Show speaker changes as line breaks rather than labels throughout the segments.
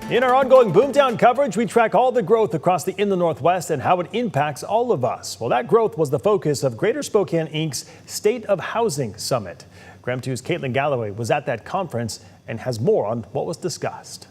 In our ongoing Boomtown coverage, we track all the growth across the inland Northwest and how it impacts all of us. Well, that growth was the focus of Greater Spokane Inc.'s State of Housing Summit. KREM 2's Caitlin Galloway was at that conference and has more on what was discussed.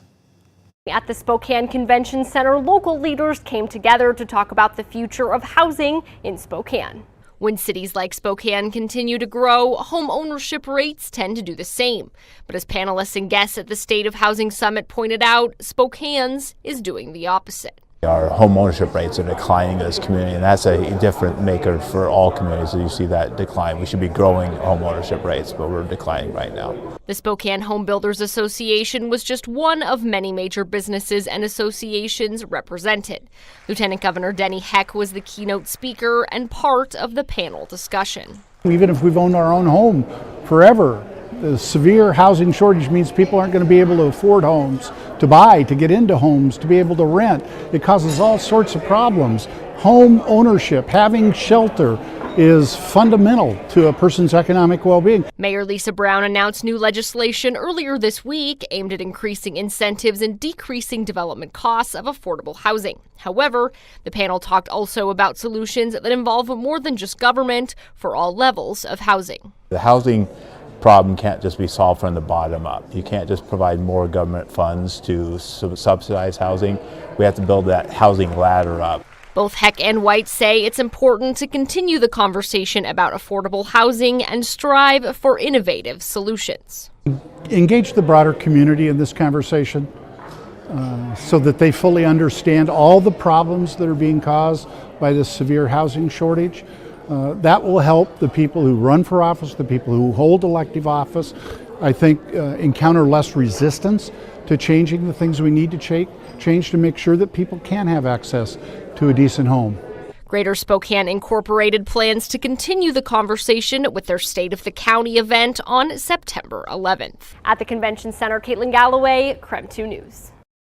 At the Spokane Convention Center, local leaders came together to talk about the future of housing in Spokane. When cities like Spokane continue to grow, home ownership rates tend to do the same. But as panelists and guests at the State of Housing Summit pointed out, Spokane's is doing the opposite.
Our home ownership rates are declining in this community, and that's a different maker for all communities. So you see that decline. We should be growing home ownership rates, but we're declining right now.
The Spokane Home Builders Association was just one of many major businesses and associations represented. Lieutenant Governor Denny Heck was the keynote speaker and part of the panel discussion.
Even if we've owned our own home forever, the severe housing shortage means people aren't going to be able to afford homes, to buy, to get into homes, to be able to rent. It causes all sorts of problems. Home ownership, having shelter, is fundamental to a person's economic well-being.
Mayor Lisa Brown announced new legislation earlier this week aimed at increasing incentives and decreasing development costs of affordable housing. However, the panel talked also about solutions that involve more than just government for all levels of housing.
The housing problem can't just be solved from the bottom up. You can't just provide more government funds to subsidize housing. We have to build that housing ladder up.
Both Heck and White say it's important to continue the conversation about affordable housing and strive for innovative solutions.
Engage the broader community in this conversation so that they fully understand all the problems that are being caused by this severe housing shortage. That will help the people who run for office, the people who hold elective office, I think encounter less resistance to changing the things we need to change to make sure that people can have access to a decent home.
Greater Spokane Incorporated plans to continue the conversation with their State of the County event on September 11th. At the Convention Center, Caitlin Galloway, KREM 2 News.